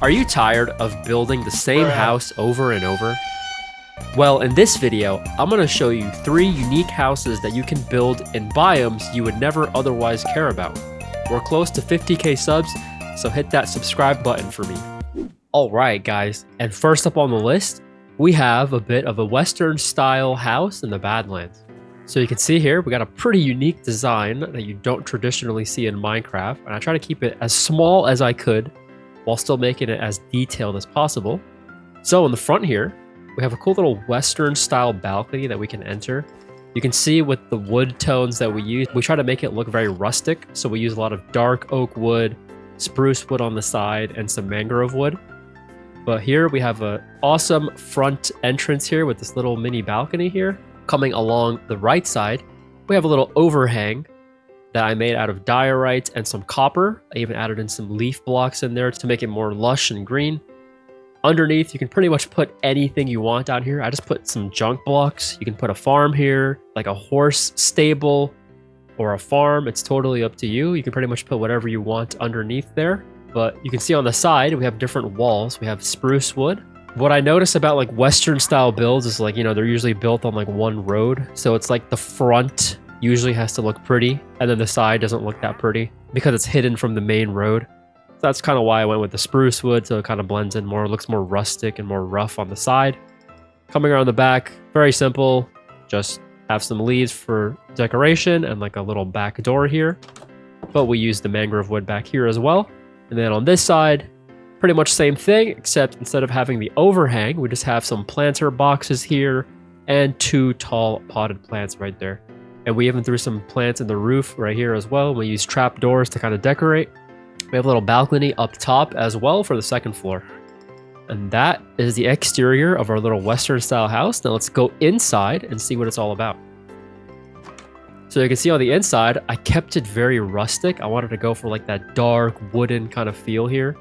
Are you tired of building the same house over and over? Well, in this video, I'm going to show you 3 unique houses that you can build in biomes you would never otherwise care about. We're close to 50k subs, so hit that subscribe button for me. Alright guys, and first up on the list, we have a bit of a Western style house in the Badlands. So you can see here, we got a pretty unique design that you don't traditionally see in Minecraft, and I try to keep it as small as I could, while still making it as detailed as possible. So in the front here, we have a cool little Western style balcony that we can enter. You can see with the wood tones that we use, we try to make it look very rustic. So we use a lot of dark oak wood, spruce wood on the side, and some mangrove wood. But here we have an awesome front entrance here with this little mini balcony here. Coming along the right side, we have a little overhang that I made out of diorite and some copper. I even added in some leaf blocks in there to make it more lush and green. Underneath, you can pretty much put anything you want down here. I just put some junk blocks. You can put a farm here, like a horse stable or a farm. It's totally up to you. You can pretty much put whatever you want underneath there. But you can see on the side, we have different walls. We have spruce wood. What I notice about like Western style builds is like, they're usually built on like one road. So it's like the front usually has to look pretty, and then the side doesn't look that pretty because it's hidden from the main road. So that's kind of why I went with the spruce wood, so it kind of blends in more. It looks more rustic and more rough on the side. Coming around the back, very simple. Just have some leaves for decoration and like a little back door here. But we use the mangrove wood back here as well. And then on this side, pretty much same thing, except instead of having the overhang, we just have some planter boxes here and 2 tall potted plants right there. And we even threw some plants in the roof right here as well. We use trap doors to kind of decorate. We have a little balcony up top as well for the second floor. And that is the exterior of our little Western style house. Now let's go inside and see what it's all about. So you can see on the inside, I kept it very rustic. I wanted to go for like that dark wooden kind of feel here.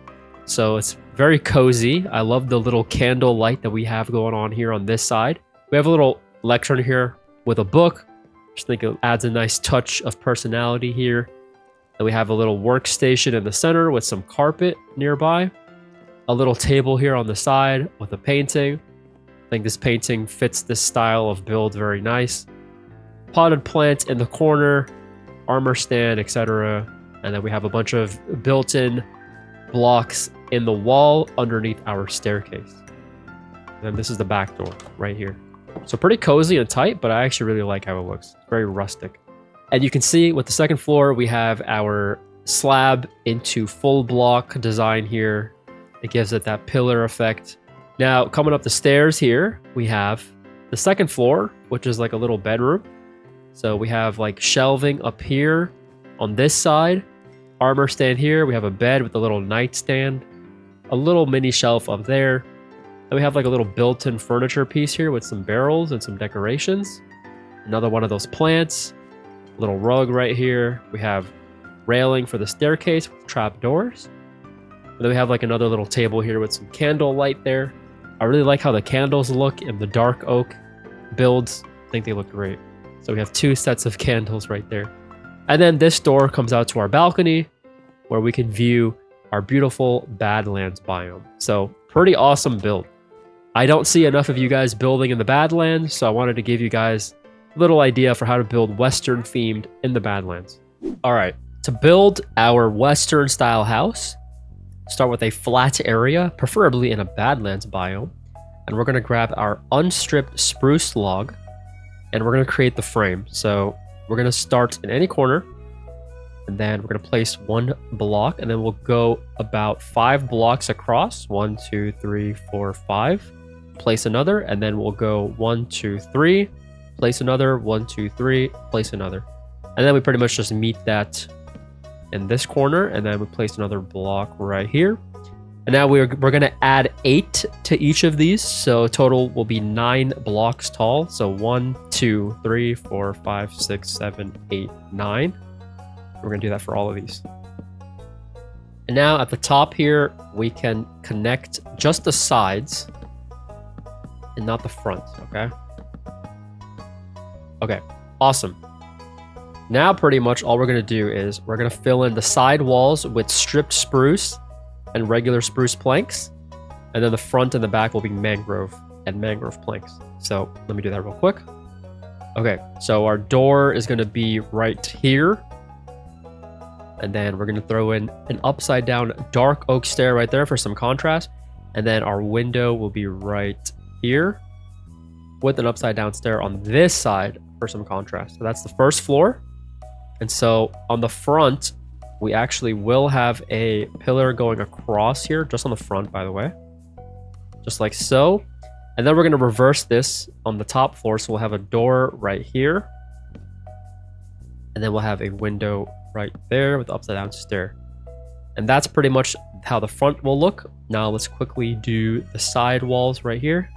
So it's very cozy. I love the little candle light that we have going on here on this side. We have a little lectern here with a book. Just think it adds a nice touch of personality here. And we have a little workstation in the center with some carpet nearby. A little table here on the side with a painting. I think this painting fits this style of build very nice. Potted plant in the corner, armor stand, etc. And then we have a bunch of built-in blocks in the wall underneath our staircase. And then this is the back door right here. So pretty cozy and tight, but I actually really like how it looks. It's very rustic. And you can see with the second floor, we have our slab into full block design here. It gives it that pillar effect. Now, coming up the stairs here, we have the second floor, which is like a little bedroom. So we have like shelving up here on this side, armor stand here. We have a bed with a little nightstand, a little mini shelf up there. Then we have like a little built-in furniture piece here with some barrels and some decorations. Another one of those plants. A little rug right here. We have railing for the staircase with trap doors. And then we have like another little table here with some candle light there. I really like how the candles look in the dark oak builds. I think they look great. So we have 2 sets of candles right there. And then this door comes out to our balcony where we can view our beautiful Badlands biome. So pretty awesome build. I don't see enough of you guys building in the Badlands, so I wanted to give you guys a little idea for how to build Western themed in the Badlands. All right, to build our Western style house, start with a flat area, preferably in a Badlands biome. And we're gonna grab our unstripped spruce log and we're gonna create the frame. So we're gonna start in any corner and then we're gonna place 1 block and then we'll go about 5 blocks across. 1, 2, 3, 4, 5. Place another, and then we'll go 1, 2, 3, place another, 1, 2, 3, place another. And then we pretty much just meet that in this corner, and then we place another block right here. And now we're gonna add 8 to each of these, so total will be 9 blocks tall. So 1, 2, 3, 4, 5, 6, 7, 8, 9. We're gonna do that for all of these. And now at the top here, we can connect just the sides and not the front, okay? Okay, awesome. Now pretty much all we're gonna do is we're gonna fill in the side walls with stripped spruce and regular spruce planks. And then the front and the back will be mangrove and mangrove planks. So let me do that real quick. Okay, so our door is going to be right here. And then we're going to throw in an upside down dark oak stair right there for some contrast. And then our window will be right here with an upside down stair on this side for some contrast. So that's the first floor. And so on the front, we actually will have a pillar going across here, just on the front, by the way. Just like so. And then we're going to reverse this on the top floor. So we'll have a door right here. And then we'll have a window right there with the upside down stair. And that's pretty much how the front will look. Now let's quickly do the side walls right here.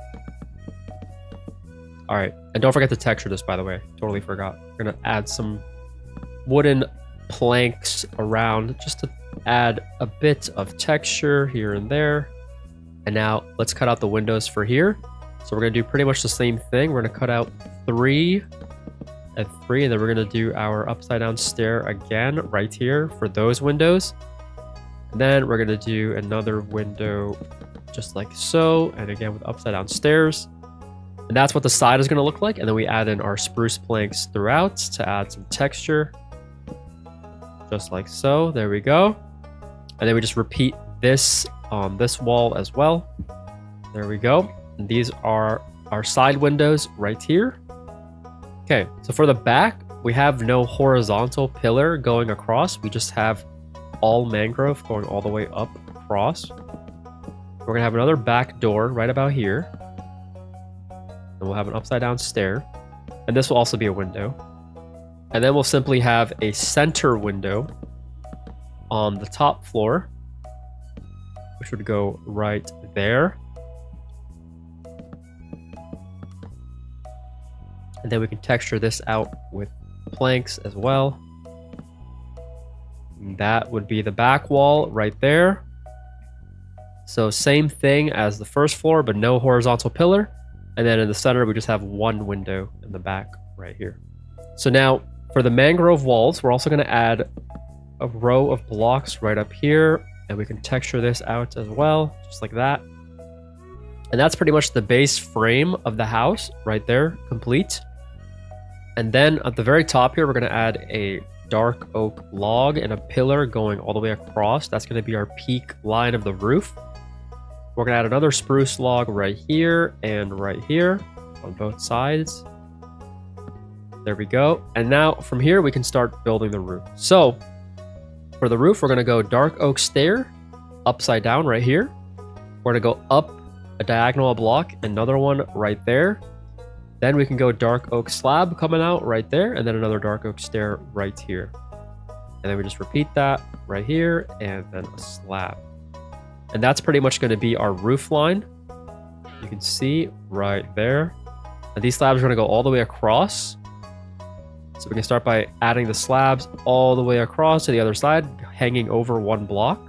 All right, and don't forget to texture this, by the way. Totally forgot. We're gonna add some wooden planks around just to add a bit of texture here and there. And now let's cut out the windows for here. So we're gonna do pretty much the same thing. We're gonna cut out 3 and 3, and then we're gonna do our upside down stair again right here for those windows. And then we're gonna do another window just like so, and again with upside down stairs. And that's what the side is gonna look like. And then we add in our spruce planks throughout to add some texture. Just like so, there we go. And then we just repeat this on this wall as well. There we go. And these are our side windows right here. Okay, so for the back, we have no horizontal pillar going across. We just have all mangrove going all the way up across. We're gonna have another back door right about here. And we'll have an upside down stair. And this will also be a window. And then we'll simply have a center window on the top floor, which would go right there. And then we can texture this out with planks as well. And that would be the back wall right there. So same thing as the first floor, but no horizontal pillar. And then in the center, we just have one window in the back right here. So now for the mangrove walls, we're also going to add a row of blocks right up here. And we can texture this out as well, just like that. And that's pretty much the base frame of the house right there, complete. And then at the very top here, we're going to add a dark oak log and a pillar going all the way across. That's going to be our peak line of the roof. We're going to add another spruce log right here and right here on both sides. There we go. And now from here, we can start building the roof. So for the roof, we're going to go dark oak stair upside down right here. We're going to go up a diagonal block, another one right there. Then we can go dark oak slab coming out right there, and then another dark oak stair right here. And then we just repeat that right here, and then a slab. And that's pretty much going to be our roof line. You can see right there. And these slabs are going to go all the way across. So we can start by adding the slabs all the way across to the other side, hanging over one block.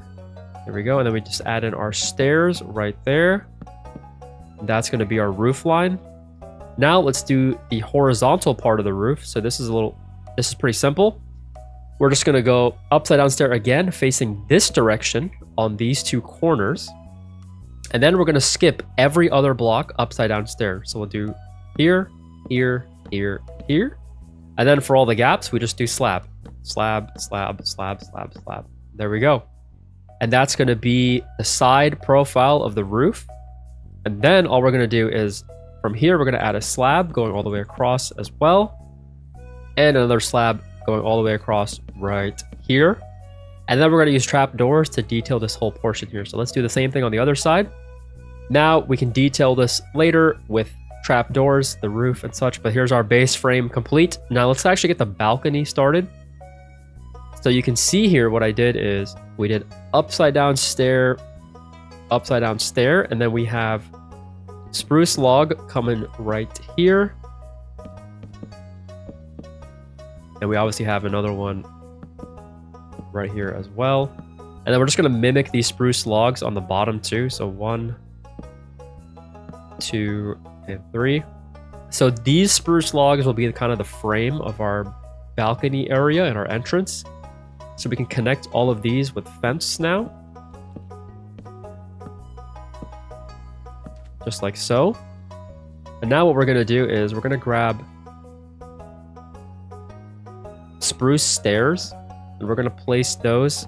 There we go. And then we just add in our stairs right there. And that's going to be our roof line. Now let's do the horizontal part of the roof. So this is pretty simple. We're just going to go upside down stair again, facing this direction on these two corners. And then we're going to skip every other block upside down stair. So we'll do here, here, here, here. And then for all the gaps, we just do slab, slab, slab, slab, slab, slab. There we go. And that's going to be the side profile of the roof. And then all we're going to do is from here, we're going to add a slab going all the way across as well. And another slab going all the way across right here. And then we're going to use trap doors to detail this whole portion here. So let's do the same thing on the other side. Now we can detail this later with trap doors, the roof and such, but here's our base frame complete. Now let's actually get the balcony started. So you can see here what I did is we did upside down stair, and then we have spruce log coming right here. And we obviously have another one right here as well. And then we're just going to mimic these spruce logs on the bottom too. So 1, 2, and 3. So these spruce logs will be kind of the frame of our balcony area and our entrance. So we can connect all of these with fence now. just like so. And now what we're gonna do is we're gonna grab spruce stairs, and we're gonna place those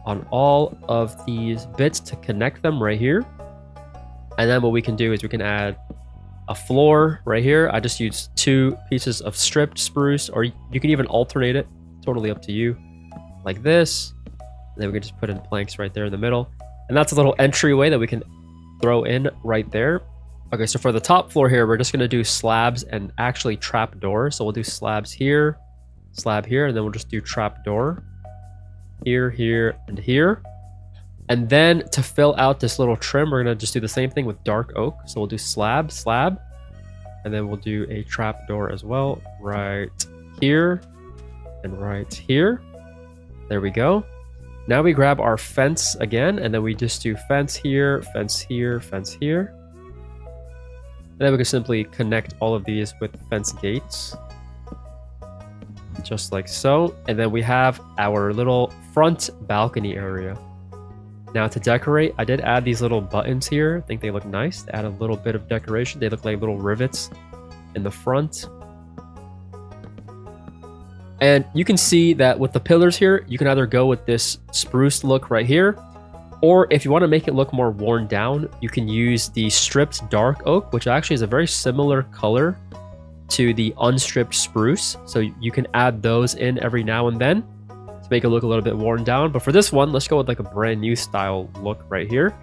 on all of these bits to connect them right here. And then what we can do is we can add a floor right here. I just used 2 pieces of stripped spruce, or you can even alternate it, totally up to you, like this. And then we can just put in planks right there in the middle. And that's a little entryway that we can throw in right there. Okay, so for the top floor here, we're just gonna do slabs and actually trap doors. So we'll do slabs here, slab here, and then we'll just do trap door here, here, and here. And then to fill out this little trim, we're gonna just do the same thing with dark oak. So we'll do slab, slab, and then we'll do a trap door as well, right here and right here. There we go. Now we grab our fence again, and then we just do fence here, fence here, fence here. And then we can simply connect all of these with fence gates, just like so. And then we have our little front balcony area. Now to decorate, I did add these little buttons here. I think they look nice. They add a little bit of decoration. They look like little rivets in the front. And you can see that with the pillars here, you can either go with this spruce look right here, or if you want to make it look more worn down, you can use the stripped dark oak, which actually is a very similar color to the unstripped spruce. So you can add those in every now and then to make it look a little bit worn down. But for this one, let's go with like a brand new style look right here.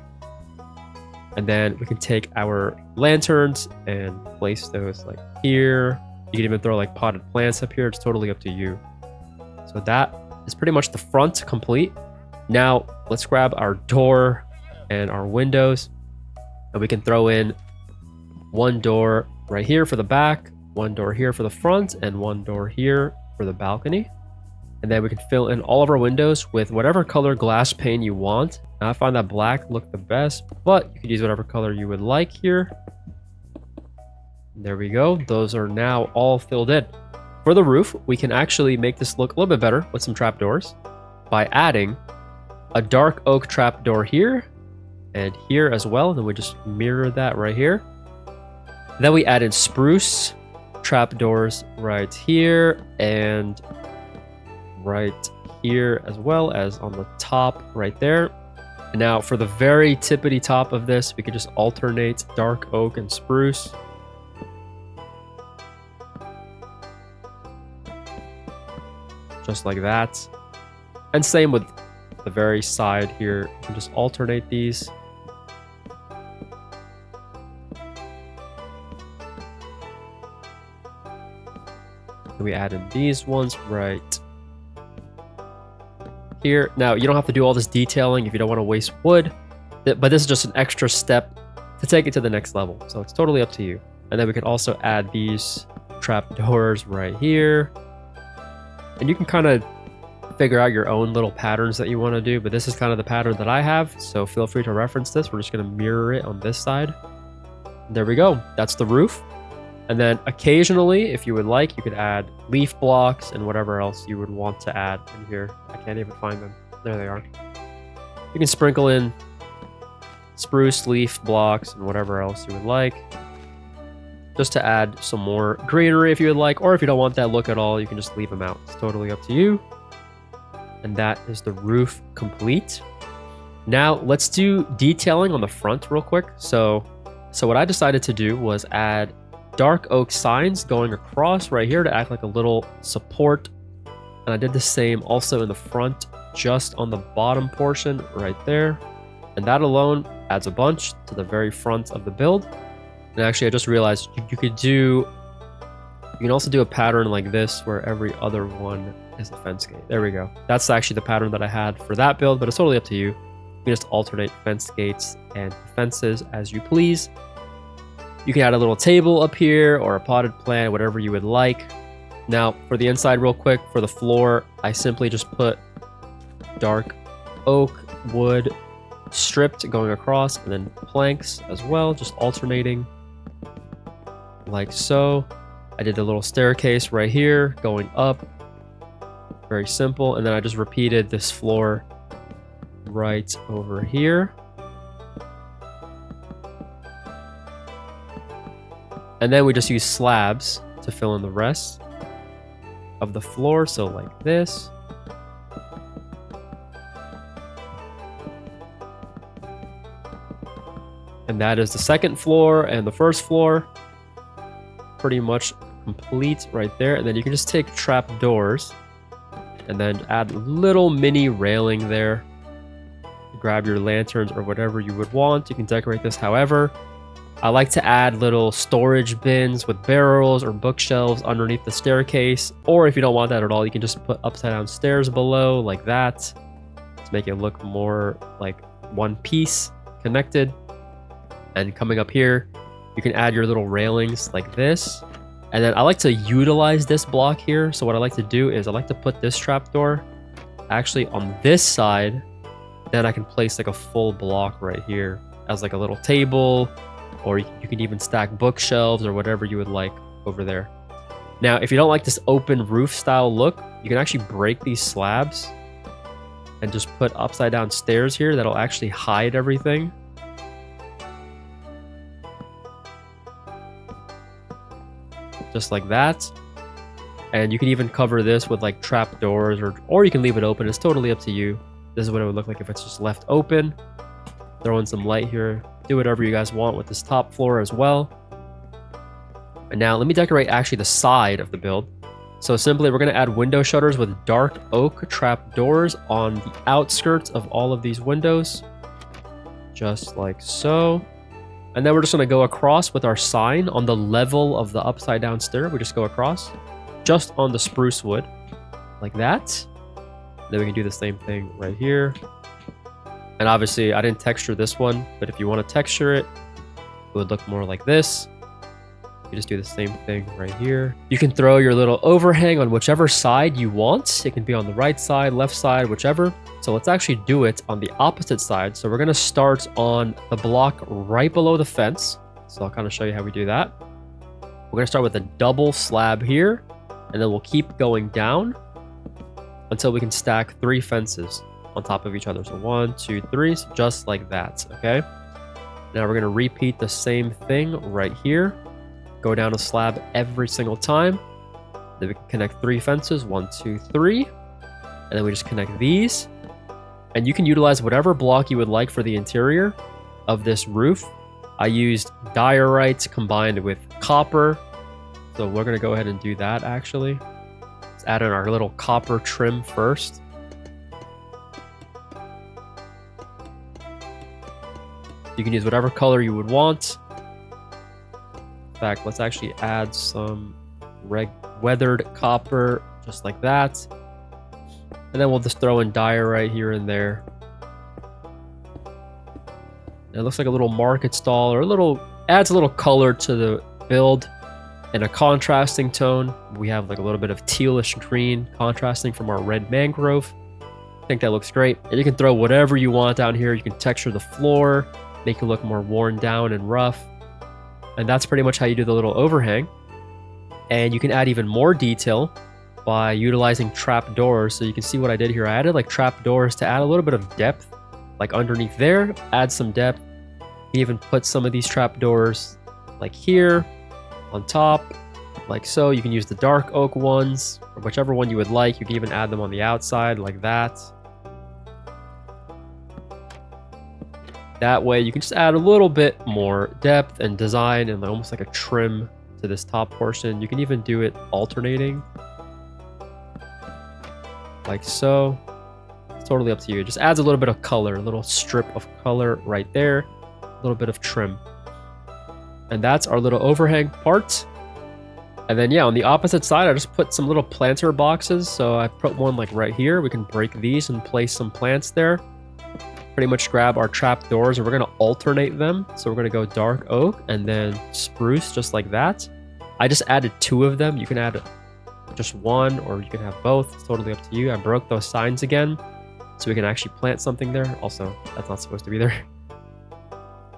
And then we can take our lanterns and place those like here. You can even throw like potted plants up here. It's totally up to you. So that is pretty much the front complete. Now let's grab our door and our windows, and we can throw in one door right here for the back, one door here for the front, and one door here for the balcony. And then we can fill in all of our windows with whatever color glass pane you want. Now, I find that black looked the best, but you could use whatever color you would like here. There we go. Those are now all filled in. For the roof, we can actually make this look a little bit better with some trapdoors by adding a dark oak trapdoor here and here as well. Then we just mirror that right here. Then we add in spruce trapdoors right here and right here, as well as on the top right there. And now for the very tippity top of this, we can just alternate dark oak and spruce. Just like that. And same with the very side here. You can just alternate these. And we add in these ones right here. Now, you don't have to do all this detailing if you don't want to waste wood, but this is just an extra step to take it to the next level. So it's totally up to you. And then we can also add these trap doors right here. And you can kind of figure out your own little patterns that you want to do, but this is kind of the pattern that I have, so feel free to reference this. We're just going to mirror it on this side. There we go. That's the roof. And then occasionally, if you would like, you could add leaf blocks and whatever else you would want to add in here. I can't even find them. There they are. You can sprinkle in spruce leaf blocks and whatever else you would like, just to add some more greenery if you would like, or if you don't want that look at all, you can just leave them out. It's totally up to you. And that is the roof complete. Now let's do detailing on the front real quick. So what I decided to do was add dark oak signs going across right here to act like a little support. And I did the same also in the front, just on the bottom portion right there. And that alone adds a bunch to the very front of the build. And actually, I just realized you can also do a pattern like this where every other one is a fence gate. There we go. That's actually the pattern that I had for that build, but it's totally up to you. You can just alternate fence gates and fences as you please. You can add a little table up here or a potted plant, whatever you would like. Now, for the inside real quick, for the floor, I simply just put dark oak wood stripped going across, and then planks as well, just alternating like so. I did a little staircase right here going up, very simple, and then I just repeated this floor right over here. And then we just use slabs to fill in the rest of the floor. So like this. And that is the second floor and the first floor. Pretty much complete right there. And then you can just take trap doors and then add little mini railing there. Grab your lanterns or whatever you would want. You can decorate this however. I like to add little storage bins with barrels or bookshelves underneath the staircase. Or if you don't want that at all, you can just put upside down stairs below like that to make it look more like one piece connected. And coming up here, you can add your little railings like this. And then I like to utilize this block here. So what I like to do is I like to put this trapdoor actually on this side. Then I can place like a full block right here as like a little table, or you can even stack bookshelves or whatever you would like over there. Now, if you don't like this open roof style look, you can actually break these slabs and just put upside down stairs here that'll actually hide everything. Just like that. And you can even cover this with like trap doors or you can leave it open. It's totally up to you. This is what it would look like if it's just left open. Throw in some light here. Do whatever you guys want with this top floor as well. And now let me decorate actually the side of the build. So simply we're going to add window shutters with dark oak trap doors on the outskirts of all of these windows. Just like so. And then we're just going to go across with our sign on the level of the upside down stair. We just go across just on the spruce wood like that. Then we can do the same thing right here. And obviously I didn't texture this one, but if you want to texture it, it would look more like this. You just do the same thing right here. You can throw your little overhang on whichever side you want. It can be on the right side, left side, whichever. So let's actually do it on the opposite side. So we're going to start on the block right below the fence. So I'll kind of show you how we do that. We're going to start with a double slab here, and then we'll keep going down until we can stack 3 fences on top of each other. So 1, 2, 3, so just like that, okay? Now we're going to repeat the same thing right here. Go down a slab every single time. Then we can connect 3 fences, 1, 2, 3. And then we just connect these. And you can utilize whatever block you would like for the interior of this roof. I used diorite combined with copper. So we're going to go ahead and do that actually. Let's add in our little copper trim first. You can use whatever color you would want. In fact, let's actually add some weathered copper just like that. And then we'll just throw in diorite here and there. It looks like a little market stall or adds a little color to the build and a contrasting tone. We have like a little bit of tealish green contrasting from our red mangrove. I think that looks great. And you can throw whatever you want down here. You can texture the floor, make it look more worn down and rough. And that's pretty much how you do the little overhang. And you can add even more detail by utilizing trap doors. So you can see what I did here. I added like trap doors to add a little bit of depth, like underneath there, add some depth. You even put some of these trap doors like here on top, like so. You can use the dark oak ones or whichever one you would like. You can even add them on the outside like that. That way you can just add a little bit more depth and design and almost like a trim to this top portion. You can even do it alternating like so. It's totally up to you. It just adds a little bit of color, a little strip of color right there, a little bit of trim. And that's our little overhang part. And then yeah, on the opposite side, I just put some little planter boxes. So I put one like right here. We can break these and place some plants there. Pretty much grab our trap doors and we're going to alternate them. So we're going to go dark oak and then spruce just like that. I just added 2 of them. You can add just 1 or you can have both. It's totally up to you. I broke those signs again so we can actually plant something there. Also, that's not supposed to be there.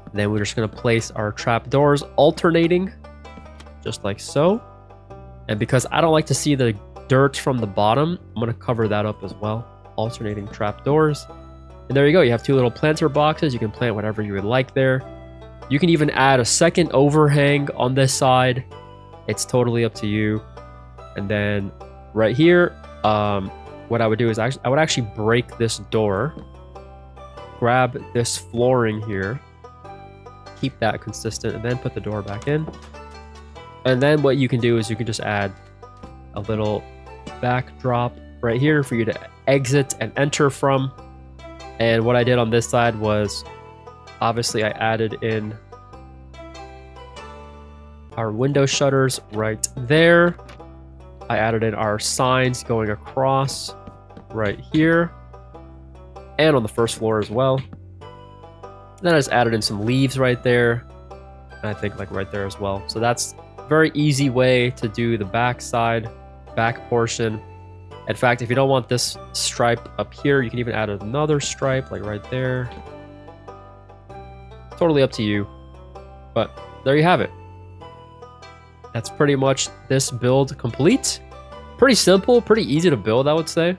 And then we're just going to place our trap doors alternating just like so. And because I don't like to see the dirt from the bottom, I'm going to cover that up as well. Alternating trap doors. And there you go. You have 2 little planter boxes. You can plant whatever you would like there. You can even add a second overhang on this side. It's totally up to you. And then right here, what I would do is I would actually break this door, grab this flooring here, keep that consistent, and then put the door back in. And then what you can do is you can just add a little backdrop right here for you to exit and enter from. And what I did on this side was, obviously I added in our window shutters right there. I added in our signs going across right here and on the first floor as well. And then I just added in some leaves right there, and I think like right there as well. So that's a very easy way to do the back portion. In fact, if you don't want this stripe up here, you can even add another stripe like right there. Totally up to you, but there you have it. That's pretty much this build complete. Pretty simple, pretty easy to build, I would say.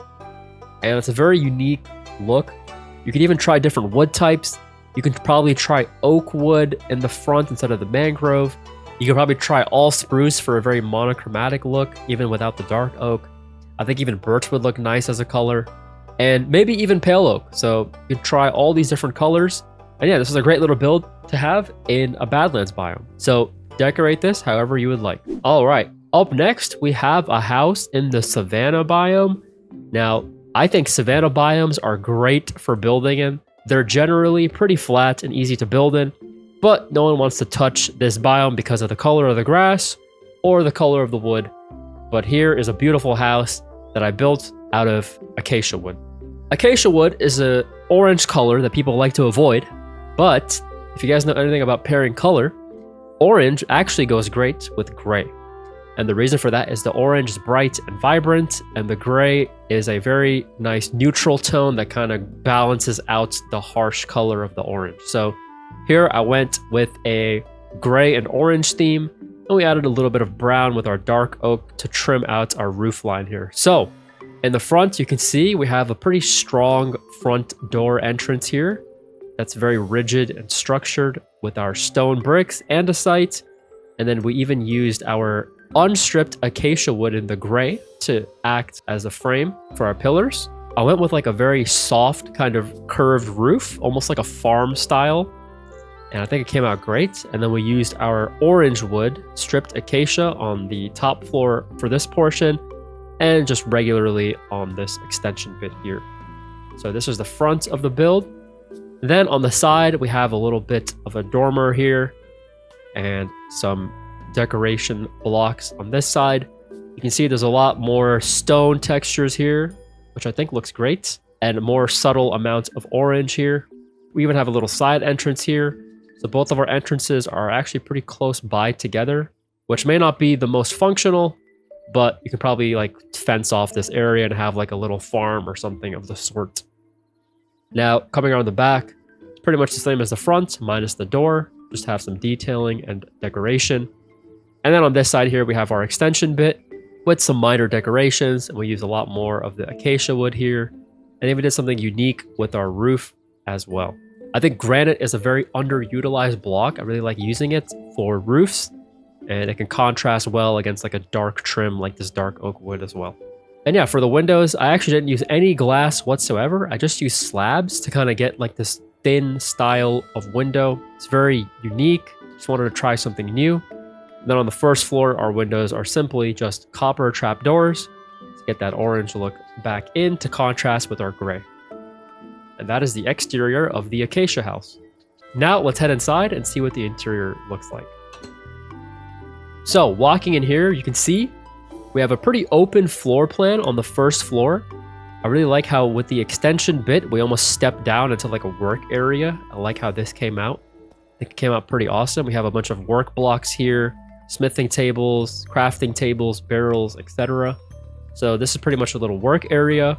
And it's a very unique look. You can even try different wood types. You can probably try oak wood in the front instead of the mangrove. You can probably try all spruce for a very monochromatic look, even without the dark oak. I think even birch would look nice as a color. And maybe even pale oak. So you can try all these different colors. And yeah, this is a great little build to have in a Badlands biome. So decorate this however you would like. All right, up next, we have a house in the Savanna biome. Now, I think Savanna biomes are great for building in. They're generally pretty flat and easy to build in, but no one wants to touch this biome because of the color of the grass or the color of the wood. But here is a beautiful house that I built out of acacia wood. Acacia wood is an orange color that people like to avoid, but if you guys know anything about pairing color, orange actually goes great with gray. And the reason for that is the orange is bright and vibrant, and the gray is a very nice neutral tone that kind of balances out the harsh color of the orange. So here I went with a gray and orange theme, and we added a little bit of brown with our dark oak to trim out our roof line here. So in the front, you can see we have a pretty strong front door entrance here. That's very rigid and structured with our stone bricks and a sight. And then we even used our unstripped acacia wood in the gray to act as a frame for our pillars. I went with like a very soft kind of curved roof, almost like a farm style. And I think it came out great. And then we used our orange wood, stripped acacia on the top floor for this portion, and just regularly on this extension bit here. So this is the front of the build. Then on the side, we have a little bit of a dormer here and some decoration blocks on this side. You can see there's a lot more stone textures here, which I think looks great, and a more subtle amount of orange here. We even have a little side entrance here. So both of our entrances are actually pretty close by together, which may not be the most functional, but you can probably like fence off this area and have like a little farm or something of the sort. Now, coming around the back, it's pretty much the same as the front, minus the door. Just have some detailing and decoration. And then on this side here, we have our extension bit with some minor decorations, and we use a lot more of the acacia wood here. And even did something unique with our roof as well. I think granite is a very underutilized block. I really like using it for roofs, and it can contrast well against like a dark trim like this dark oak wood as well. And yeah, for the windows, I actually didn't use any glass whatsoever. I just used slabs to kind of get like this thin style of window. It's very unique. Just wanted to try something new. And then on the first floor, our windows are simply just copper trapdoors to get that orange look back in to contrast with our gray. And that is the exterior of the acacia house. Now let's head inside and see what the interior looks like. So walking in here, you can see we have a pretty open floor plan on the first floor. I really like how with the extension bit, we almost stepped down into like a work area. I like how this came out. I think it came out pretty awesome. We have a bunch of work blocks here, smithing tables, crafting tables, barrels, etc. So this is pretty much a little work area.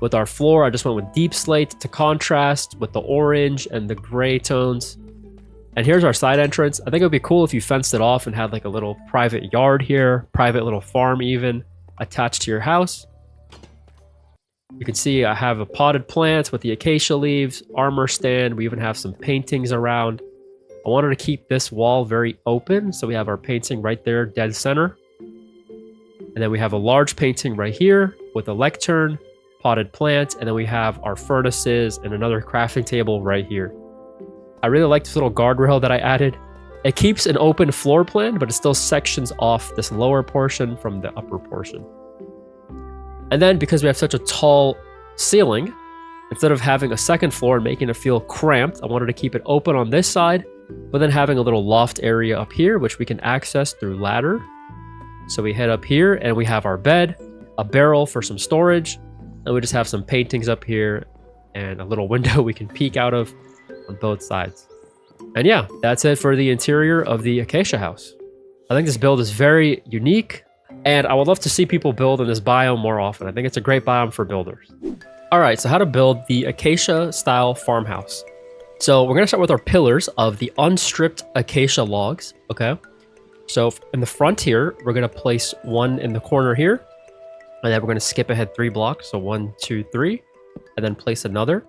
With our floor, I just went with deep slate to contrast with the orange and the gray tones. And here's our side entrance. I think it would be cool if you fenced it off and had like a little private yard here, private little farm even, attached to your house. You can see I have a potted plant with the acacia leaves, armor stand. We even have some paintings around. I wanted to keep this wall very open, so we have our painting right there, dead center. And then we have a large painting right here with a lectern, potted plant, and then we have our furnaces and another crafting table right here. I really like this little guardrail that I added. It keeps an open floor plan, but it still sections off this lower portion from the upper portion. And then because we have such a tall ceiling, instead of having a second floor and making it feel cramped, I wanted to keep it open on this side, but then having a little loft area up here, which we can access through ladder. So we head up here and we have our bed, a barrel for some storage, and we just have some paintings up here and a little window we can peek out of on both sides. And yeah, that's it for the interior of the Acacia house. I think this build is very unique, and I would love to see people build in this biome more often. I think it's a great biome for builders. All right, so how to build the Acacia style farmhouse. So we're gonna start with our pillars of the unstripped Acacia logs, okay? So in the front here, we're gonna place one in the corner here, and then we're gonna skip ahead 3 blocks. So 1, 2, 3, and then place another.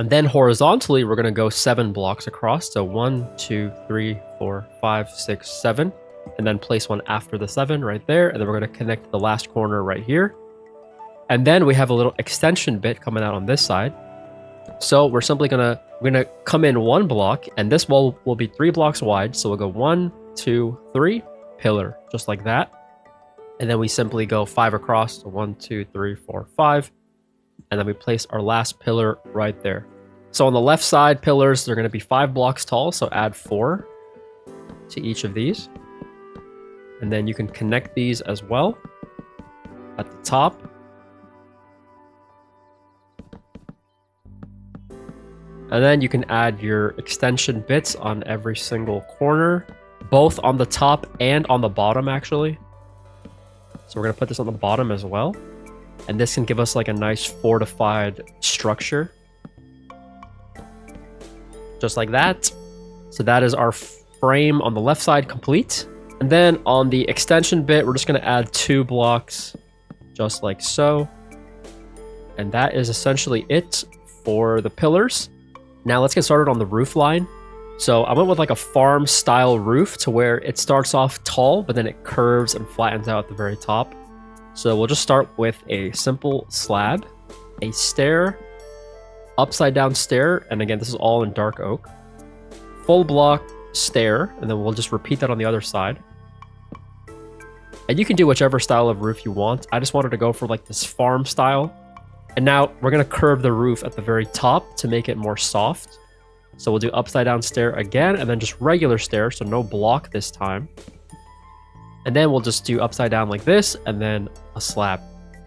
And then horizontally, we're gonna go 7 blocks across. So 1, 2, 3, 4, 5, 6, 7, and then place one after the 7 right there. And then we're gonna connect the last corner right here. And then we have a little extension bit coming out on this side. So we're simply gonna come in 1 block, and this wall will be 3 blocks wide. So we'll go 1, 2, 3, pillar, just like that. And then we simply go 5 across. So 1, 2, 3, 4, 5. And then we place our last pillar right there. So on the left side pillars, they're gonna be 5 blocks tall. So add 4 to each of these. And then you can connect these as well at the top. And then you can add your extension bits on every single corner, both on the top and on the bottom, actually. So we're going to put this on the bottom as well. And this can give us like a nice fortified structure. Just like that. So that is our frame on the left side complete. And then on the extension bit, we're just going to add 2 blocks, just like so. And that is essentially it for the pillars. Now let's get started on the roof line. So I went with like a farm style roof to where it starts off tall, but then it curves and flattens out at the very top. So we'll just start with a simple slab, a stair, upside down stair, and again, this is all in dark oak. Full block stair, and then we'll just repeat that on the other side. And you can do whichever style of roof you want. I just wanted to go for like this farm style. And now we're going to curve the roof at the very top to make it more soft. So we'll do upside down stair again, and then just regular stair, so no block this time. And then we'll just do upside down like this, and then a slab.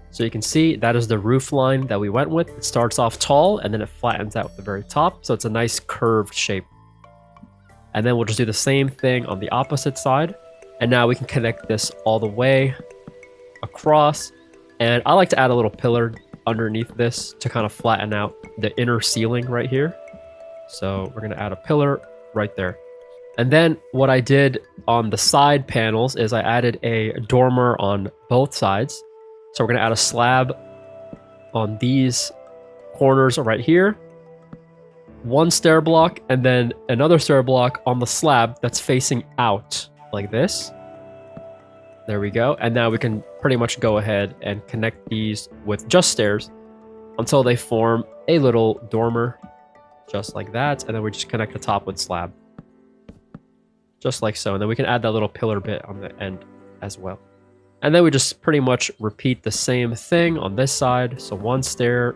So you can see that is the roof line that we went with. It starts off tall, and then it flattens out at the very top. So it's a nice curved shape. And then we'll just do the same thing on the opposite side. And now we can connect this all the way across. And I like to add a little pillar underneath this to kind of flatten out the inner ceiling right here. So we're going to add a pillar right there. And then what I did on the side panels is I added a dormer on both sides. So we're going to add a slab on these corners right here. 1 stair block, and then another stair block on the slab that's facing out like this. There we go. And now we can pretty much go ahead and connect these with just stairs until they form a little dormer, just like that. And then we just connect the top with slab, just like so. And then we can add that little pillar bit on the end as well. And then we just pretty much repeat the same thing on this side. So 1 stair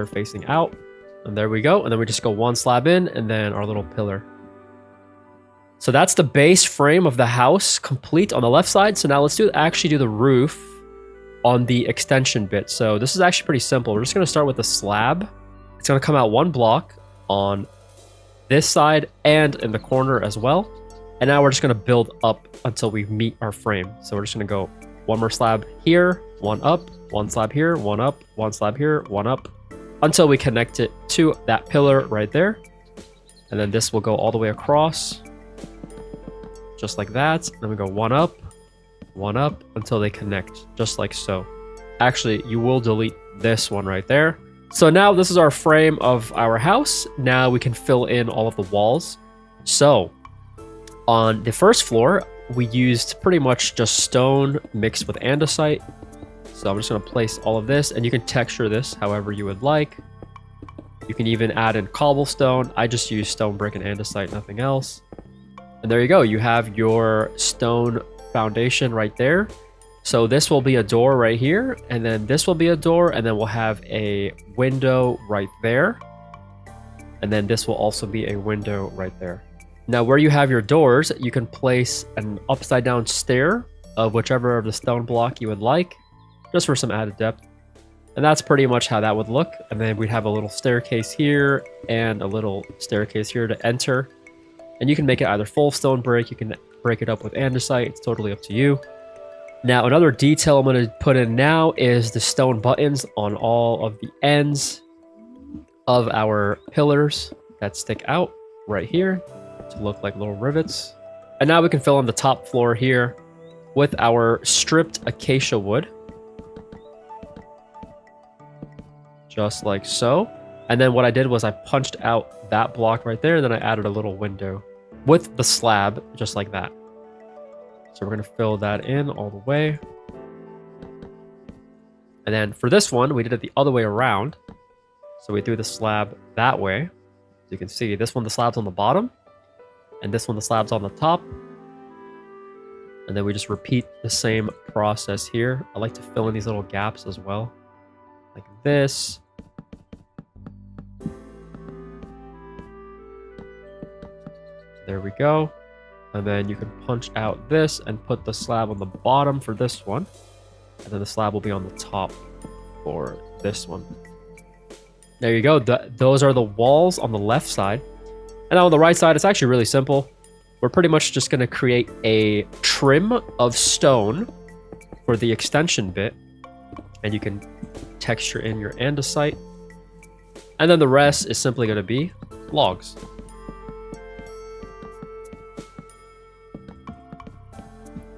facing out, and there we go. And then we just go 1 slab in, and then our little pillar. So that's the base frame of the house complete on the left side. So now let's actually do the roof on the extension bit. So this is actually pretty simple. We're just going to start with a slab. It's going to come out 1 block on this side and in the corner as well. And now we're just going to build up until we meet our frame. So we're just going to go 1 more slab here, 1 up, 1 slab here, 1 up, 1 slab here, 1 up, until we connect it to that pillar right there. And then this will go all the way across, just like that. Then we go 1 up, 1 up, until they connect, just like so. Actually, you will delete this one right there. So now this is our frame of our house. Now we can fill in all of the walls. So on the first floor, we used pretty much just stone mixed with andesite. So I'm just going to place all of this, and you can texture this however you would like. You can even add in cobblestone. I just use stone brick and andesite, nothing else. And there you go. You have your stone foundation right there. So this will be a door right here, and then this will be a door, and then we'll have a window right there. And then this will also be a window right there. Now, where you have your doors, you can place an upside down stair of whichever of the stone block you would like, just for some added depth. And that's pretty much how that would look. And then we'd have a little staircase here and a little staircase here to enter. And you can make it either full stone brick, you can break it up with andesite, it's totally up to you. Now, another detail I'm going to put in now is the stone buttons on all of the ends of our pillars that stick out right here to look like little rivets. And now we can fill in the top floor here with our stripped acacia wood. Just like so. And then what I did was I punched out that block right there, and then I added a little window with the slab, just like that. So we're going to fill that in all the way. And then for this one, we did it the other way around. So we threw the slab that way. So you can see this one, the slab's on the bottom, and this one, the slab's on the top. And then we just repeat the same process here. I like to fill in these little gaps as well, like this. There we go. And then you can punch out this and put the slab on the bottom for this one. And then the slab will be on the top for this one. There you go. Those are the walls on the left side. And on the right side, it's actually really simple. We're pretty much just going to create a trim of stone for the extension bit. And you can texture in your andesite. And then the rest is simply going to be logs.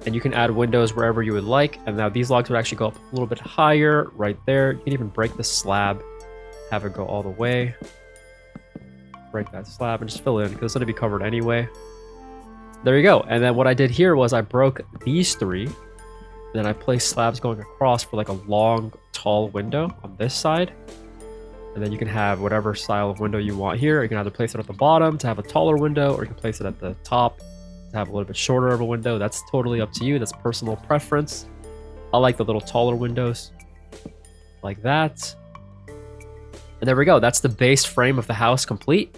And you can add windows wherever you would like. And now these logs would actually go up a little bit higher right there. You can even break the slab, have it go all the way. Break that slab and just fill it in because it's going to be covered anyway. There you go. And then what I did here was I broke these three. And then I placed slabs going across for like a long, tall window on this side. And then you can have whatever style of window you want here. You can either place it at the bottom to have a taller window, or you can place it at the top to have a little bit shorter of a window. That's totally up to you. That's personal preference. I like the little taller windows like that. And there we go. That's the base frame of the house complete.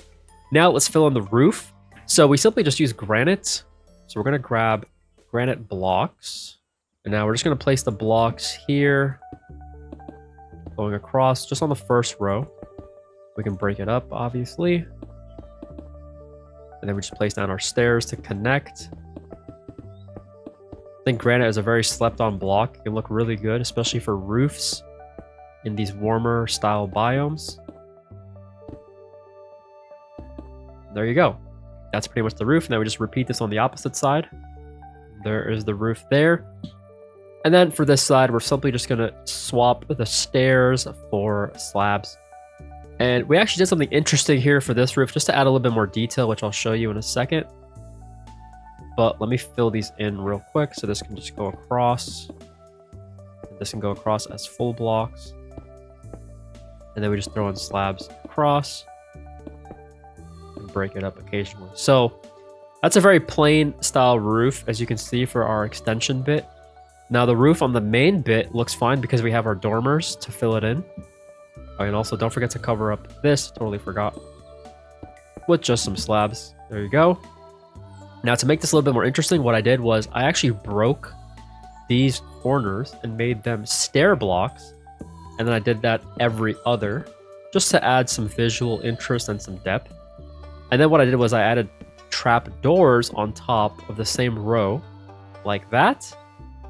Now let's fill in the roof. So we simply just use granite. So we're going to grab granite blocks. And now we're just going to place the blocks here, going across just on the first row. We can break it up, obviously. And then we just place down our stairs to connect. I think granite is a very slept-on block. It can look really good, especially for roofs in these warmer style biomes. There you go. That's pretty much the roof. Now we just repeat this on the opposite side. There is the roof there. And then for this side, we're simply just going to swap the stairs for slabs. And we actually did something interesting here for this roof, just to add a little bit more detail, which I'll show you in a second. But let me fill these in real quick. So this can just go across. This can go across as full blocks. And then we just throw in slabs across. And break it up occasionally. So that's a very plain style roof, as you can see, for our extension bit. Now the roof on the main bit looks fine because we have our dormers to fill it in. And also don't forget to cover up this, totally forgot, with just some slabs. There you go. Now to make this a little bit more interesting, what I did was I actually broke these corners and made them stair blocks. And then I did that every other, just to add some visual interest and some depth. And then what I did was I added trap doors on top of the same row, like that.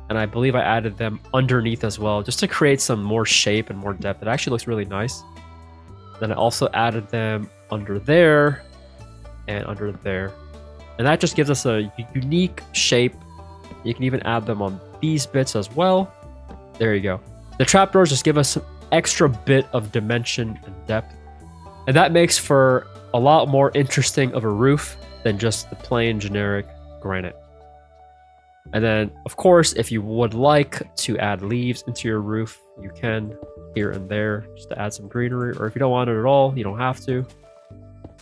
And I believe I added them underneath as well, just to create some more shape and more depth. It actually looks really nice. Then I also added them under there and under there. And that just gives us a unique shape. You can even add them on these bits as well. There you go. The trapdoors just give us an extra bit of dimension and depth. And that makes for a lot more interesting of a roof. than just the plain generic granite. And then, of course, if you would like to add leaves into your roof, you can here and there just to add some greenery. Or if you don't want it at all, you don't have to.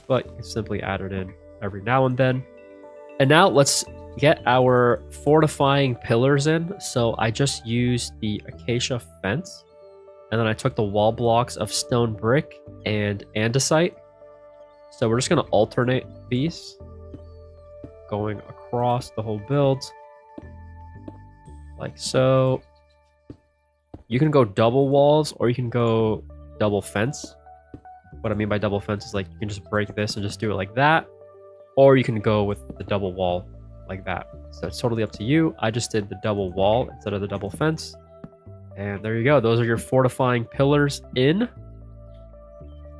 But you can simply add it in every now and then. And now let's get our fortifying pillars in. So I just used the acacia fence. And then I took the wall blocks of stone brick and andesite. So we're just going to alternate these, going across the whole build. Like so. You can go double walls or you can go double fence. What I mean by double fence is like you can just break this and just do it like that. Or you can go with the double wall like that. So it's totally up to you. I just did the double wall instead of the double fence. And there you go. Those are your fortifying pillars in.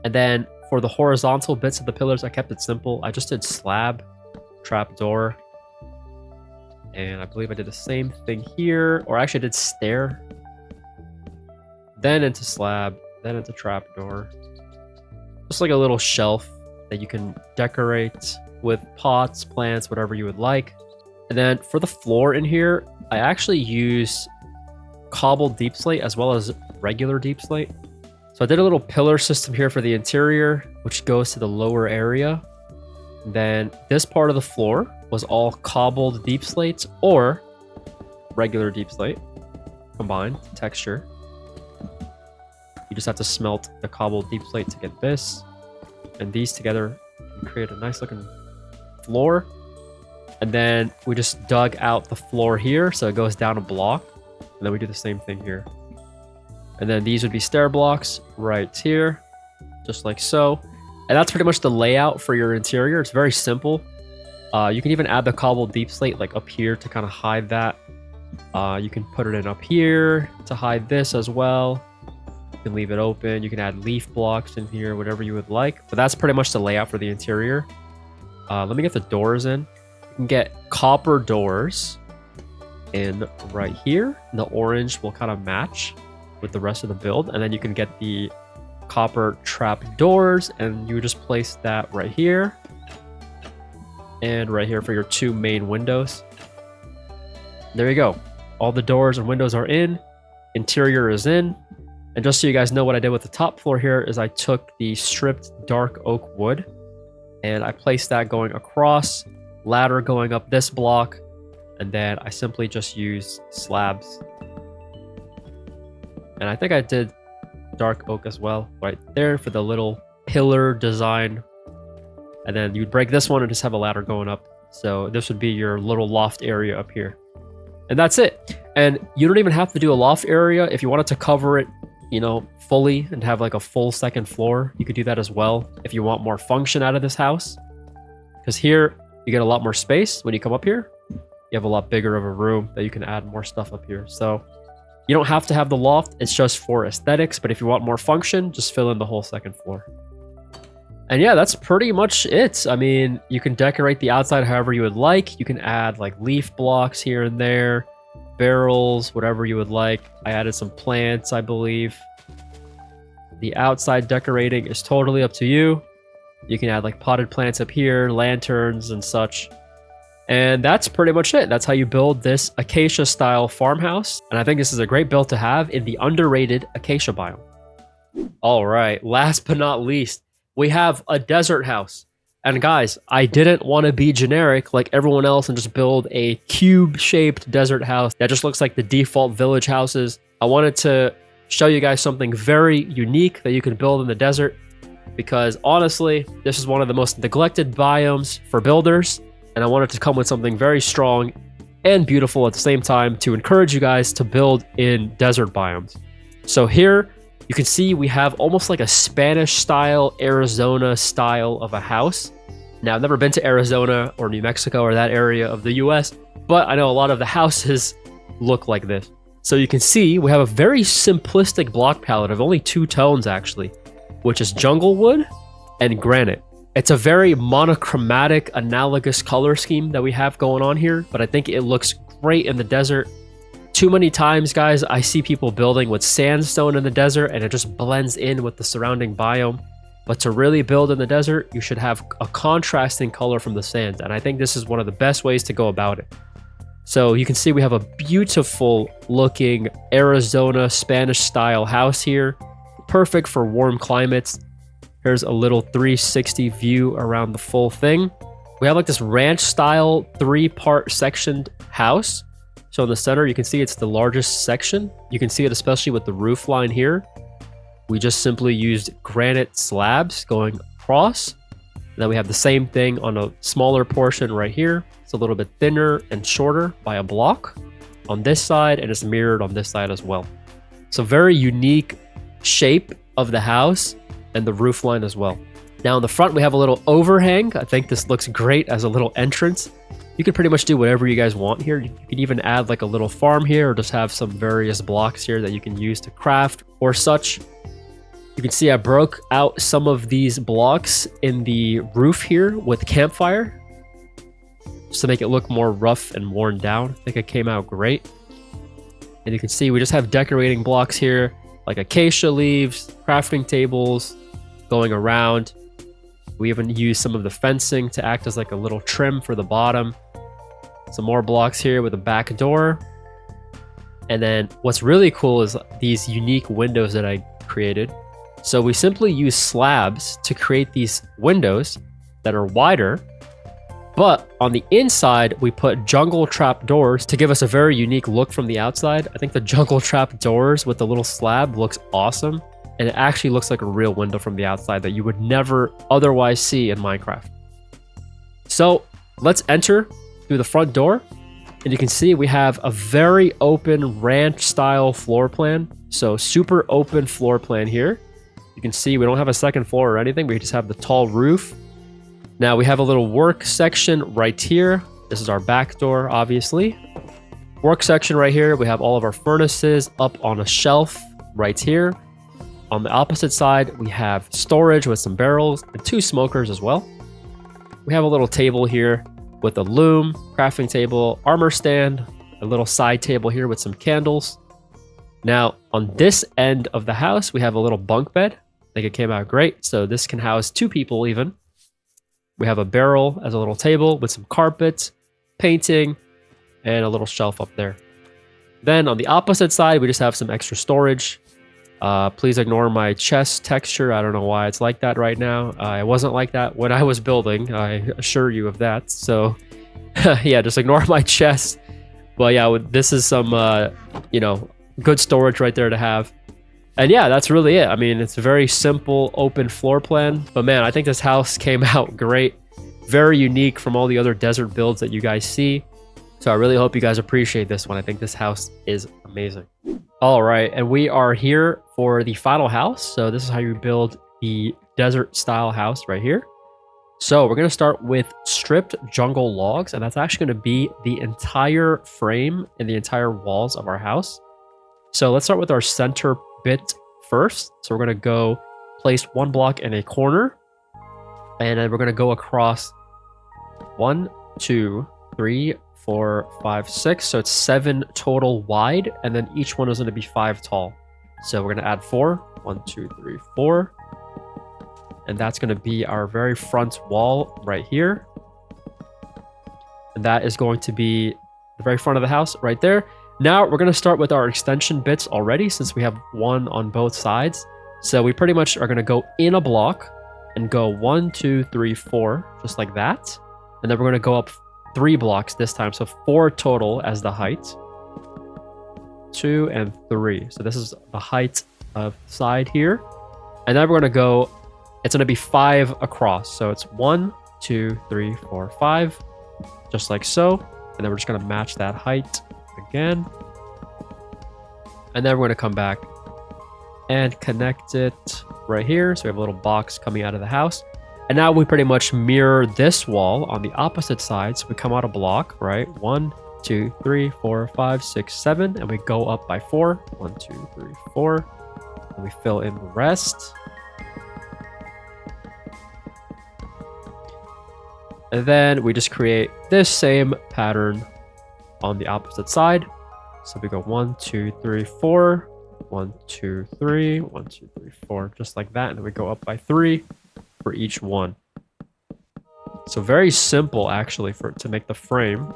And then for the horizontal bits of the pillars, I kept it simple. I just did slab, trapdoor. And I believe I did the same thing here. Or actually I did stair. Then into slab. Then into trapdoor. Just like a little shelf that you can decorate with pots, plants, whatever you would like. And then for the floor in here, I actually use cobbled deep slate as well as regular deep slate. So I did a little pillar system here for the interior, which goes to the lower area. Then this part of the floor was all cobbled deep slates or regular deep slate combined texture. You just have to smelt the cobbled deep slate to get this. And these together can create a nice looking floor. And then we just dug out the floor here, so it goes down a block. And then we do the same thing here. And then these would be stair blocks right here, just like so. And that's pretty much the layout for your interior. It's very simple. You can even add the cobbled deep slate like up here to kind of hide that. You can put it in up here to hide this as well. You can leave it open. You can add leaf blocks in here, whatever you would like. But that's pretty much the layout for the interior. Let me get the doors in. You can get copper doors in right here. The orange will kind of match with the rest of the build. And then you can get the copper trap doors, and you just place that right here. And right here for your two main windows. There you go. All the doors and windows are in. Interior is in. And just so you guys know, what I did with the top floor here is I took the stripped dark oak wood and I placed that going across, ladder going up this block, and then I simply just used slabs. And I think I did dark oak as well, right there for the little pillar design. And then you'd break this one and just have a ladder going up. So this would be your little loft area up here. And that's it. And you don't even have to do a loft area. If you wanted to cover it, you know, fully and have like a full second floor, you could do that as well if you want more function out of this house. Because here you get a lot more space. When you come up here, you have a lot bigger of a room that you can add more stuff up here. So you don't have to have the loft. It's just for aesthetics. But if you want more function, just fill in the whole second floor. And yeah, that's pretty much it. I mean, you can decorate the outside however you would like. You can add like leaf blocks here and there, barrels, whatever you would like. I added some plants, I believe. The outside decorating is totally up to you. You can add like potted plants up here, lanterns and such. And that's pretty much it. That's how you build this acacia style farmhouse. And I think this is a great build to have in the underrated acacia biome. All right, last but not least, we have a desert house. And guys, I didn't want to be generic like everyone else and just build a cube-shaped desert house that just looks like the default village houses. I wanted to show you guys something very unique that you can build in the desert, because honestly, this is one of the most neglected biomes for builders, and I wanted to come with something very strong and beautiful at the same time to encourage you guys to build in desert biomes. So here, you can see we have almost like a Spanish style, Arizona style of a house. Now, I've never been to Arizona or New Mexico or that area of the US, but I know a lot of the houses look like this. So you can see we have a very simplistic block palette of only two tones actually, which is jungle wood and granite. It's a very monochromatic, analogous color scheme that we have going on here, but I think it looks great in the desert. Too many times, guys, I see people building with sandstone in the desert and it just blends in with the surrounding biome. But to really build in the desert, you should have a contrasting color from the sand. And I think this is one of the best ways to go about it. So you can see we have a beautiful looking Arizona Spanish style house here. Perfect for warm climates. Here's a little 360 view around the full thing. We have like this ranch style 3-part sectioned house. So in the center, you can see it's the largest section. You can see it especially with the roof line here. We just simply used granite slabs going across. And then we have the same thing on a smaller portion right here. It's a little bit thinner and shorter by a block on this side, and it's mirrored on this side as well. So very unique shape of the house and the roof line as well. Now in the front, we have a little overhang. I think this looks great as a little entrance. You can pretty much do whatever you guys want here. You can even add like a little farm here or just have some various blocks here that you can use to craft or such. You can see I broke out some of these blocks in the roof here with campfire just to make it look more rough and worn down. I think it came out great. And you can see we just have decorating blocks here like acacia leaves, crafting tables going around. We even use some of the fencing to act as like a little trim for the bottom. Some more blocks here with a back door. And then what's really cool is these unique windows that I created. So we simply use slabs to create these windows that are wider. But on the inside, we put jungle trap doors to give us a very unique look from the outside. I think the jungle trap doors with the little slab looks awesome. And it actually looks like a real window from the outside that you would never otherwise see in Minecraft. So let's enter through the front door. And you can see we have a very open ranch style floor plan. So super open floor plan here. You can see we don't have a second floor or anything. We just have the tall roof. Now we have a little work section right here. This is our back door, obviously. Work section right here. We have all of our furnaces up on a shelf right here. On the opposite side, we have storage with some barrels and 2 smokers as well. We have a little table here with a loom, crafting table, armor stand, a little side table here with some candles. Now, on this end of the house, we have a little bunk bed. I think it came out great. So this can house 2 people even. We have a barrel as a little table with some carpets, painting, and a little shelf up there. Then on the opposite side, we just have some extra storage. Please ignore my chest texture. I don't know why it's like that right now. It wasn't like that when I was building. I assure you of that. So yeah, just ignore my chest. But yeah, this is some, good storage right there to have. And yeah, that's really it. I mean, it's a very simple open floor plan. But man, I think this house came out great. Very unique from all the other desert builds that you guys see. So I really hope you guys appreciate this one. I think this house is amazing. All right, and we are here for the final house. So this is how you build the desert style house right here. So we're going to start with stripped jungle logs, and that's actually going to be the entire frame and the entire walls of our house. So let's start with our center bit first. So we're going to go place 1 block in a corner, and then we're going to go across 1, 2, 3, 4, 5, 6. So it's 7 total wide, and then each one is going to be 5 tall. So we're going to add 4. 1, 2, 3, 4. And that's going to be our very front wall right here. And that is going to be the very front of the house right there. Now we're going to start with our extension bits already, since we have 1 on both sides. So we pretty much are going to go in a block and go 1, 2, 3, 4, just like that. And then we're going to go up 3 blocks this time, so 4 total as the height. 2 and 3. So this is the height of the side here. And then we're going to go, it's going to be 5 across. So it's 1, 2, 3, 4, 5, just like so. And then we're just going to match that height again. And then we're going to come back and connect it right here. So we have a little box coming out of the house. And now we pretty much mirror this wall on the opposite side. So we come out a block, right? 1, 2, 3, 4, 5, 6, 7. And we go up by 4. 1, 2, 3, 4. And we fill in the rest. And then we just create this same pattern on the opposite side. So we go 1, 2, 3, 4. 1, 2, 3, 1, 2, 3, 4, just like that. And then we go up by 3 for each one. So very simple actually to make the frame.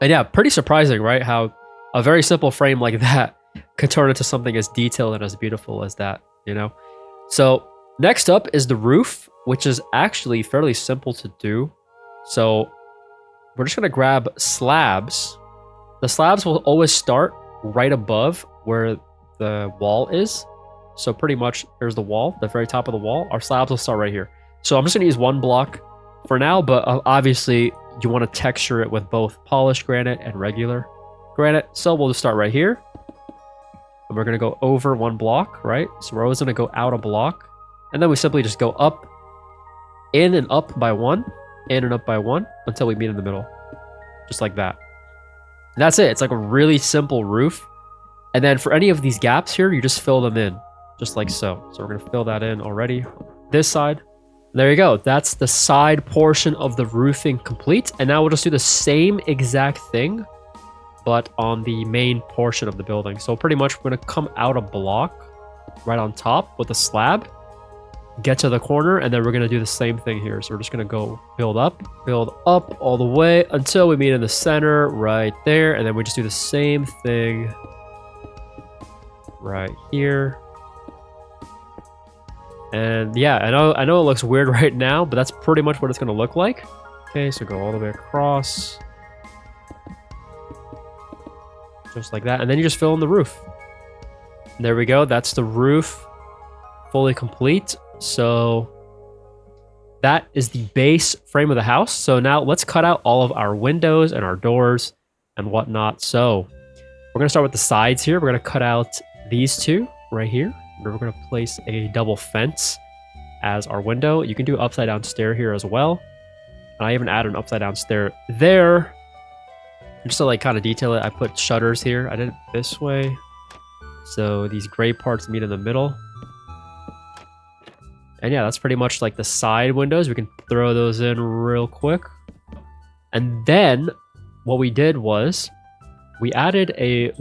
And yeah, pretty surprising, right? How a very simple frame like that could turn into something as detailed and as beautiful as that, you know? So next up is the roof, which is actually fairly simple to do. So we're just gonna grab slabs. The slabs will always start right above where the wall is. So pretty much here's the wall, the very top of the wall. Our slabs will start right here. So I'm just gonna use one block for now, but obviously you want to texture it with both polished granite and regular granite. So we'll just start right here. And we're gonna go over one block, right? So we're always gonna go out a block. And then we simply just go up, in and up by one, in and up by one, until we meet in the middle. Just like that. And that's it. It's like a really simple roof. And then for any of these gaps here, you just fill them in, just like so. So we're gonna fill that in already. This side. There you go. That's the side portion of the roofing complete. And now we'll just do the same exact thing, but on the main portion of the building. So pretty much we're gonna come out a block right on top with a slab, get to the corner, and then we're gonna do the same thing here. So we're just gonna go build up all the way until we meet in the center right there. And then we just do the same thing right here. And yeah, I know it looks weird right now, but that's pretty much what it's gonna look like. Okay, so go all the way across. Just like that. And then you just fill in the roof. There we go. That's the roof fully complete. So that is the base frame of the house. So now let's cut out all of our windows and our doors and whatnot. So we're gonna start with the sides here. We're gonna cut out these two right here. We're going to place a double fence as our window. You can do upside down stair here as well. And I even added an upside down stair there. Just to like kind of detail it, I put shutters here. I did it this way. So these gray parts meet in the middle. And yeah, that's pretty much like the side windows. We can throw those in real quick. And then what we did was we added a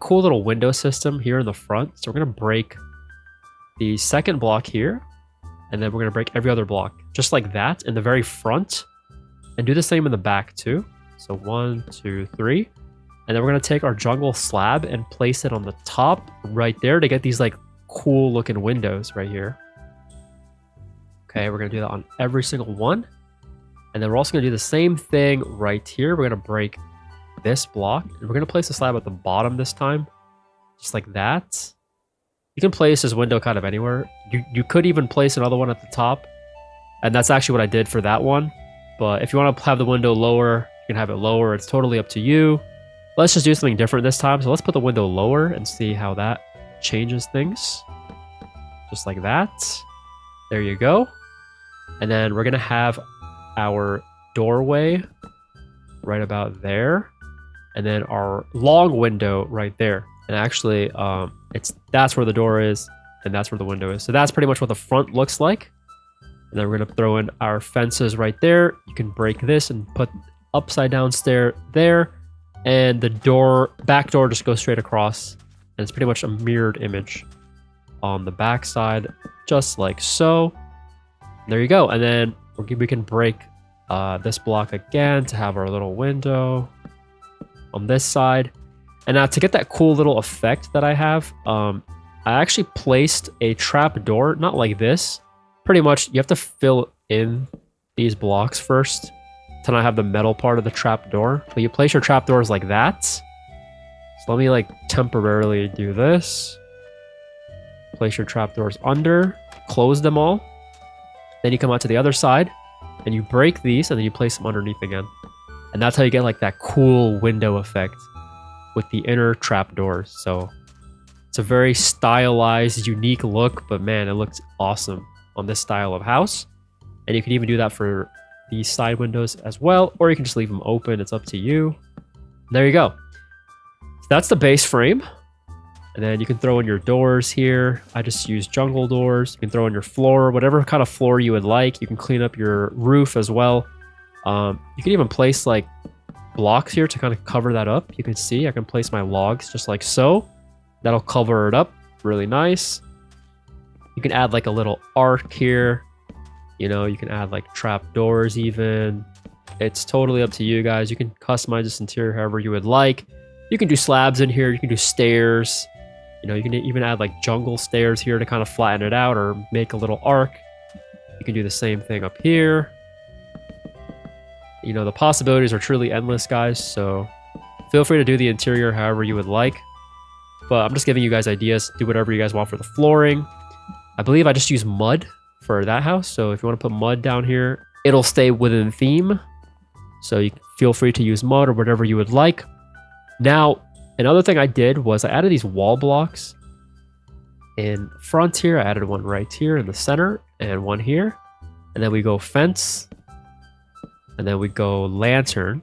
cool little window system here in the front. So we're going to break the second block here, and then we're going to break every other block just like that in the very front, and do the same in the back too. So 1, 2, 3. And then we're going to take our jungle slab and place it on the top right there to get these like cool looking windows right here. Okay, we're going to do that on every single one. And then we're also going to do the same thing right here. We're going to break this block, and we're going to place the slab at the bottom this time, just like that. You can place this window kind of anywhere. You could even place another one at the top, and that's actually what I did for that one. But if you want to have the window lower, you can have it lower. It's totally up to you. Let's just do something different this time. So let's put the window lower and see how that changes things. Just like that. There you go. And then we're going to have our doorway right about there. And then our long window right there. And actually, that's where the door is, and that's where the window is. So that's pretty much what the front looks like. And then we're gonna throw in our fences right there. You can break this and put upside down stair there. And the back door just goes straight across. And it's pretty much a mirrored image on the back side, just like so. There you go. And then we can break this block again to have our little window on this side. And now to get that cool little effect that I have, I actually placed a trap door, not like this. Pretty much you have to fill in these blocks first to not have the metal part of the trap door. But you place your trap doors like that. So let me like temporarily do this. Place your trap doors under, close them all. Then you come out to the other side and you break these, and then you place them underneath again. And that's how you get like that cool window effect with the inner trap doors. So it's a very stylized, unique look, but man, it looks awesome on this style of house. And you can even do that for these side windows as well, or you can just leave them open. It's up to you. There you go. So that's the base frame. And then you can throw in your doors here. I just use jungle doors. You can throw in your floor, whatever kind of floor you would like. You can clean up your roof as well. You can even place like blocks here to kind of cover that up. You can see I can place my logs just like so. That'll cover it up really nice. You can add like a little arc here. You know, you can add like trap doors even. It's totally up to you guys. You can customize this interior however you would like. You can do slabs in here. You can do stairs. You know, you can even add like jungle stairs here to kind of flatten it out or make a little arc. You can do the same thing up here. You know, the possibilities are truly endless, guys. So feel free to do the interior however you would like. But I'm just giving you guys ideas. Do whatever you guys want for the flooring. I believe I just use mud for that house. So if you want to put mud down here, it'll stay within theme. So you feel free to use mud or whatever you would like. Now, another thing I did was I added these wall blocks in front here. I added one right here in the center and one here. And then we go fence. And then we go lantern.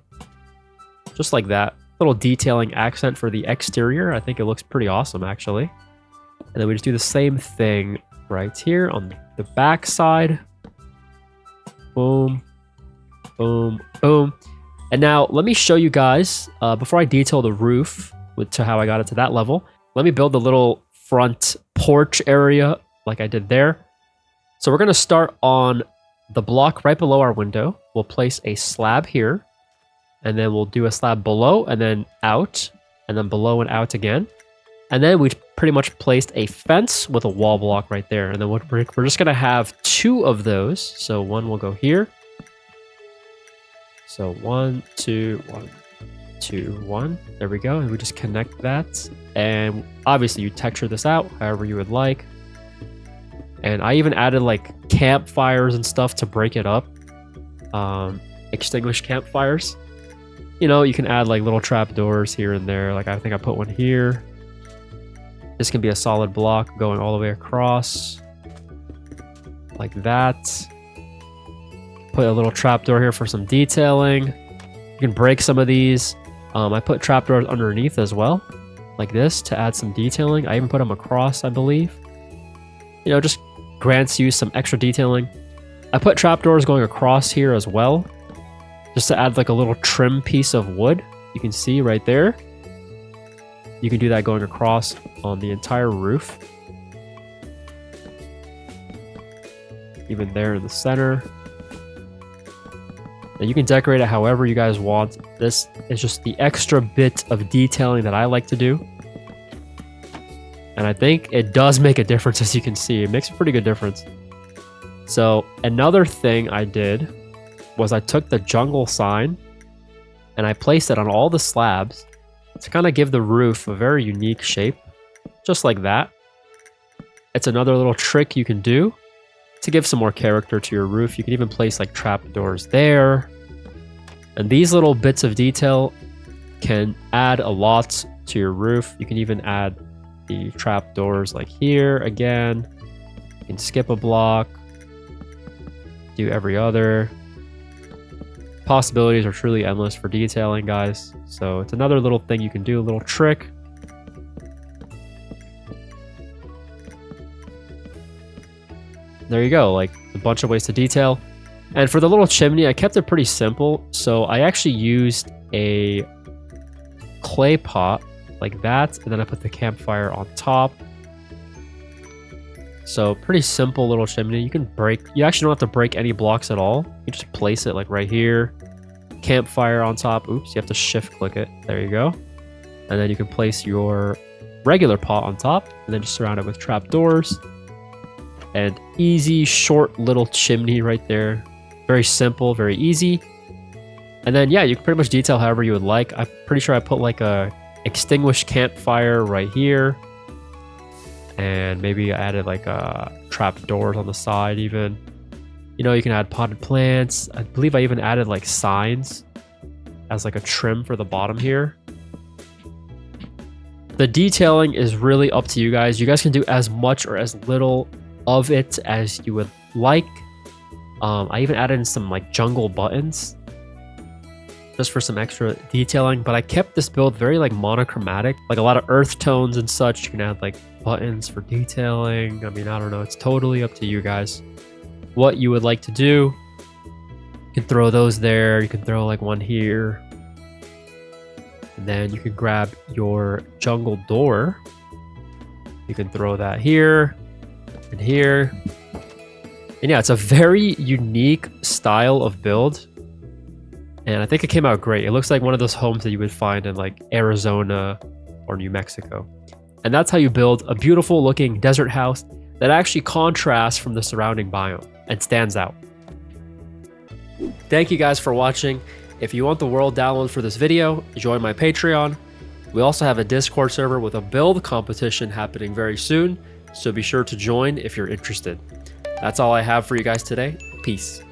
Just like that. Little detailing accent for the exterior. I think it looks pretty awesome, actually. And then we just do the same thing right here on the back side. Boom. Boom. Boom. And now let me show you guys, before I detail the roof to how I got it to that level, let me build the little front porch area like I did there. So we're going to start on the block right below our window. We'll place a slab here, and then we'll do a slab below and then out, and then below and out again. And then we pretty much placed a fence with a wall block right there. And then we're just going to have two of those. So one will go here. So 1, 2, 1, 2, 1. There we go. And we just connect that. And obviously you texture this out however you would like. And I even added like campfires and stuff to break it up. Extinguished campfires. You know, you can add like little trap doors here and there. Like I think I put one here. This can be a solid block going all the way across. Like that. Put a little trapdoor here for some detailing. You can break some of these. I put trapdoors underneath as well, like this, to add some detailing. I even put them across, I believe. You know, just grants you some extra detailing. I put trapdoors going across here as well, just to add like a little trim piece of wood. You can see right there. You can do that going across on the entire roof. Even there in the center. And you can decorate it however you guys want. This is just the extra bit of detailing that I like to do. And I think it does make a difference, as you can see. It makes a pretty good difference. So another thing I did was I took the jungle sign and I placed it on all the slabs to kind of give the roof a very unique shape. Just like that. It's another little trick you can do to give some more character to your roof. You can even place like trapdoors there. And these little bits of detail can add a lot to your roof. You can even add the trapdoors like here again. You can skip a block. Do every other. Possibilities are truly endless for detailing, guys. So it's another little thing you can do, a little trick. There you go, like a bunch of ways to detail. And for the little chimney, I kept it pretty simple. So I actually used a clay pot like that. And then I put the campfire on top. So pretty simple little chimney. You can break, you actually don't have to break any blocks at all. You just place it like right here. Campfire on top. Oops, you have to shift click it. There you go. And then you can place your regular pot on top and then just surround it with trapdoors. And easy, short little chimney right there. Very simple, very easy. And then, yeah, you can pretty much detail however you would like. I'm pretty sure I put like a extinguished campfire right here. And maybe I added like trap doors on the side even. You know, you can add potted plants. I believe I even added like signs as like a trim for the bottom here. The detailing is really up to you guys. You guys can do as much or as little of it as you would like. I even added in some like jungle buttons just for some extra detailing, but I kept this build very like monochromatic, like a lot of earth tones and such. You can add like buttons for detailing. I mean, I don't know, it's totally up to you guys what you would like to do. You can throw those there, you can throw like one here, And then you can grab your jungle door. You can throw that here and here. And yeah, it's a very unique style of build. And I think it came out great. It looks like one of those homes that you would find in like Arizona or New Mexico. And that's how you build a beautiful looking desert house that actually contrasts from the surrounding biome and stands out. Thank you guys for watching. If you want the world download for this video, join my Patreon. We also have a Discord server with a build competition happening very soon, so be sure to join if you're interested. That's all I have for you guys today. Peace.